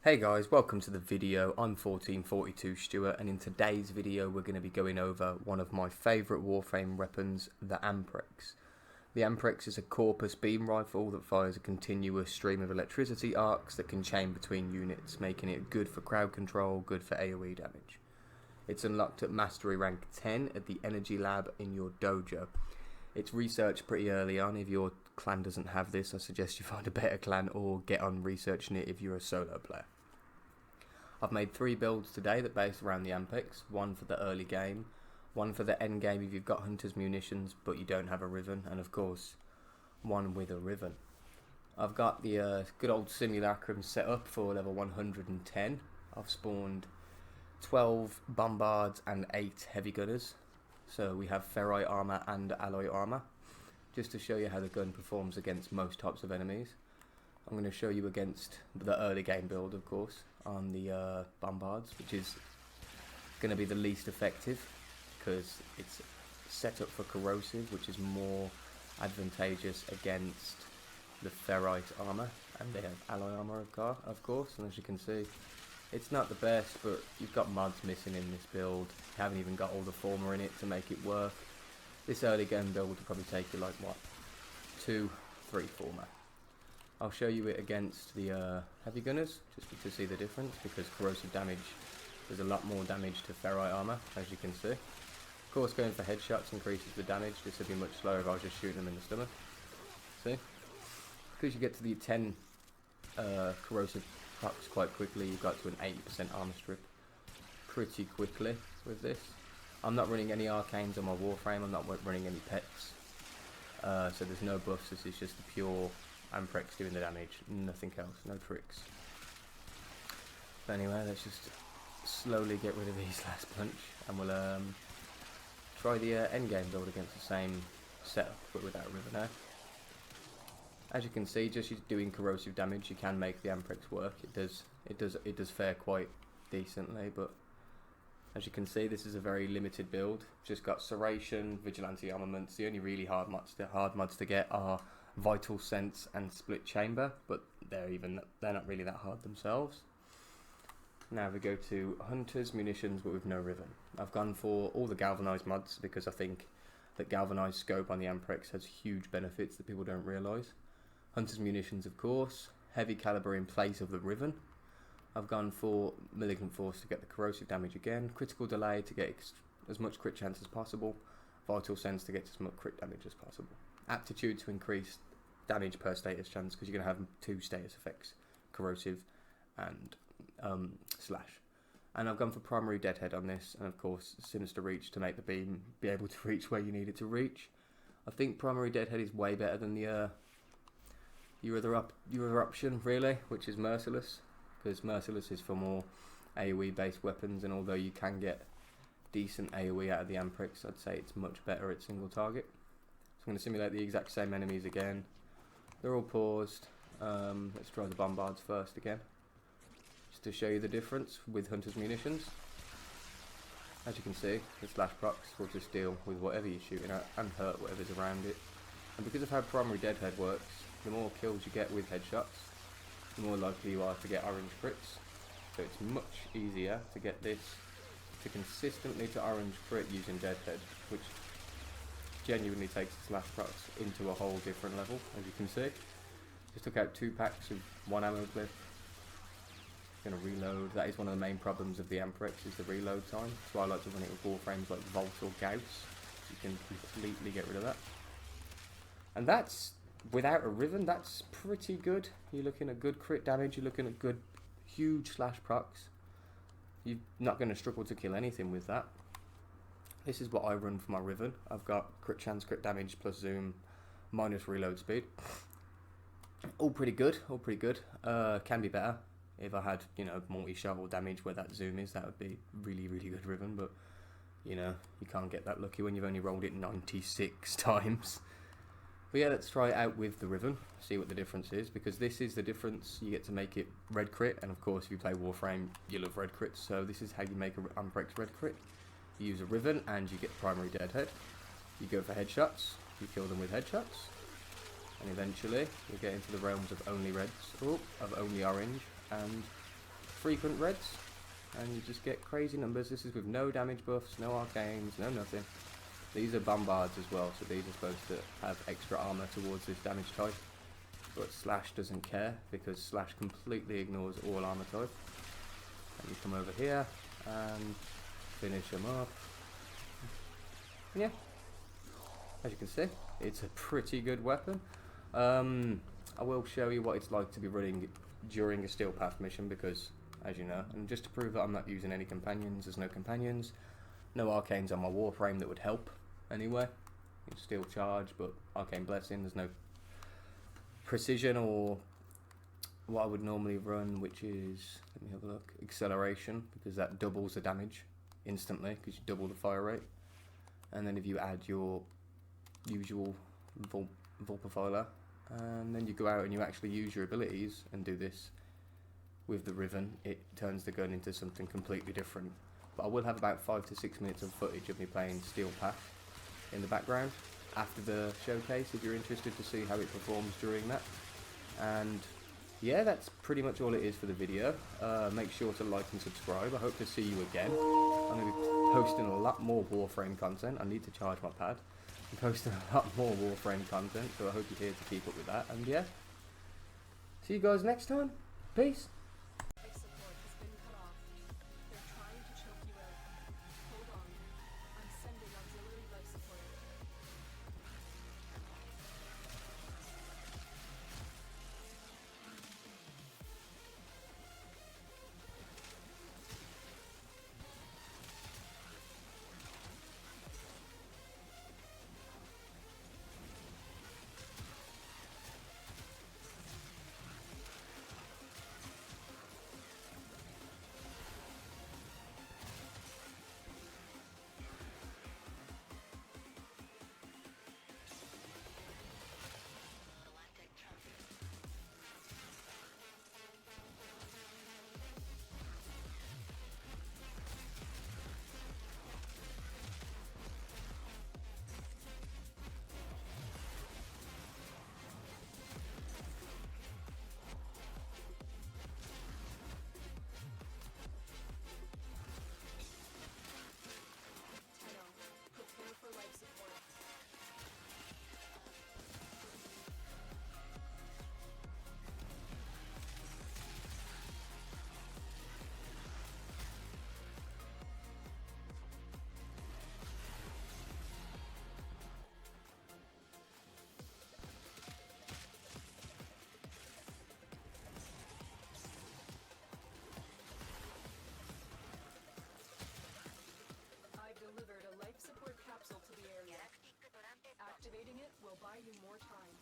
Hey guys, welcome to the video. I'm 1442 Stuart, and in today's video we're going to be going over one of my favourite Warframe weapons, the Amprex. The Amprex is a corpus beam rifle that fires a continuous stream of electricity arcs that can chain between units, making it good for crowd control, good for AoE damage. It's unlocked at Mastery Rank 10 at the Energy Lab in your dojo. It's researched pretty early on. If your clan doesn't have this, I suggest you find a better clan or get on researching it if you're a solo player. I've made 3 builds today that base around the Amprex, one for the early game, one for the end game if you've got Hunter's Munitions but you don't have a Riven, and of course one with a Riven. I've got the good old simulacrum set up for level 110. I've spawned 12 bombards and 8 heavy gunners, so we have ferrite armor and alloy armor, just to show you how the gun performs against most types of enemies. I'm going to show you against the early game build, of course, on the bombards, which is going to be the least effective because it's set up for corrosive, which is more advantageous against the ferrite armor, and they have alloy armor of course, and as you can see it's not the best, but you've got mods missing in this build. You haven't even got all the former in it to make it work. This early game build will probably take you like what, 2-3 former. I'll show you it against the heavy gunners, just to see the difference, because corrosive damage, there's a lot more damage to ferrite armor, as you can see. Of course, going for headshots increases the damage. This would be much slower if I was just shooting them in the stomach. See? Because you get to the 10 corrosive procs quite quickly, you've got to an 80% armor strip pretty quickly with this. I'm not running any arcanes on my Warframe, I'm not running any pets, so there's no buffs. This is just the pure Amprex doing the damage, nothing else, no tricks. But anyway, let's just slowly get rid of these last bunch, and we'll try the endgame build against the same setup, but without River now. As you can see, just doing corrosive damage, you can make the Amprex work. It does fare quite decently, but as you can see, this is a very limited build. Just got Serration, Vigilante armaments. The only really hard mods to get are Vital Sense and Split Chamber, but they're not really that hard themselves. Now we go to Hunter's Munitions, but with no Riven. I've gone for all the galvanized mods because I think that galvanized scope on the Amprex has huge benefits that people don't realise. Hunter's Munitions, of course, heavy caliber in place of the Riven. I've gone for Malignant Force to get the corrosive damage again, critical delay to get as much crit chance as possible, Vital Sense to get as much crit damage as possible, aptitude to increase damage per status chance, because you're going to have 2 status effects, corrosive and slash. And I've gone for primary deadhead on this, and of course sinister reach to make the beam be able to reach where you need it to reach. I think primary deadhead is way better than the your other option really, which is merciless, because merciless is for more AoE based weapons, and although you can get decent AoE out of the Amprex, I'd say it's much better at single target. So I'm going to simulate the exact same enemies again. They're all paused. Let's try the bombards first again, just to show you the difference with Hunter's Munitions. As you can see, the slash procs will just deal with whatever you're shooting at and hurt whatever's around it. And because of how primary deadhead works, the more kills you get with headshots, the more likely you are to get orange crits. So it's much easier to get this to consistently to orange crit using deadhead, which genuinely takes the slash procs into a whole different level, as you can see. Just took out 2 packs of 1 ammo clip. Gonna reload. That is one of the main problems of the Amprex, is the reload time. So I like to run it with Warframes like Volt or Gauss. You can completely get rid of that. And that's, without a Riven, that's pretty good. You're looking at good crit damage, you're looking at good huge slash procs. You're not going to struggle to kill anything with that. This is what I run for my Riven. I've got crit chance, crit damage plus zoom minus reload speed. All pretty good, all pretty good. Can be better. If I had, multi-shot or damage where that zoom is, that would be really, really good Riven, but you can't get that lucky when you've only rolled it 96 times. But yeah, let's try it out with the Riven, see what the difference is, because this is the difference. You get to make it red crit, and of course if you play Warframe, you love red crits, so this is how you make an Amprex red crit. You use a Riven and you get primary deadhead. You go for headshots, you kill them with headshots, and eventually you get into the realms of only reds, of only orange, and frequent reds, and you just get crazy numbers. This is with no damage buffs, no arcanes, no nothing. These are bombards as well, so these are supposed to have extra armor towards this damage type. But Slash doesn't care, because Slash completely ignores all armor type. And you come over here and finish them up. Yeah, as you can see, it's a pretty good weapon. I will show you what it's like to be running during a Steel Path mission, because, as you know, and just to prove that I'm not using any companions, there's no companions, no arcanes on my Warframe that would help anyway. It's Steel Charge, but Arcane Blessing, there's no precision or what I would normally run, which is, let me have a look, Acceleration, because that doubles the damage instantly, because you double the fire rate. And then if you add your usual Vulpifiler, and then you go out and you actually use your abilities and do this with the Riven, it turns the gun into something completely different. But I will have about 5 to 6 minutes of footage of me playing Steel Path in the background after the showcase, if you're interested to see how it performs during that. And yeah, that's pretty much all it is for the video. Make sure to like and subscribe. I hope to see you again. I'm going to be posting a lot more Warframe content. I need to charge my pad. I'm posting a lot more Warframe content, so I hope you're here to keep up with that. And yeah, see you guys next time. Peace. Activating it will buy you more time.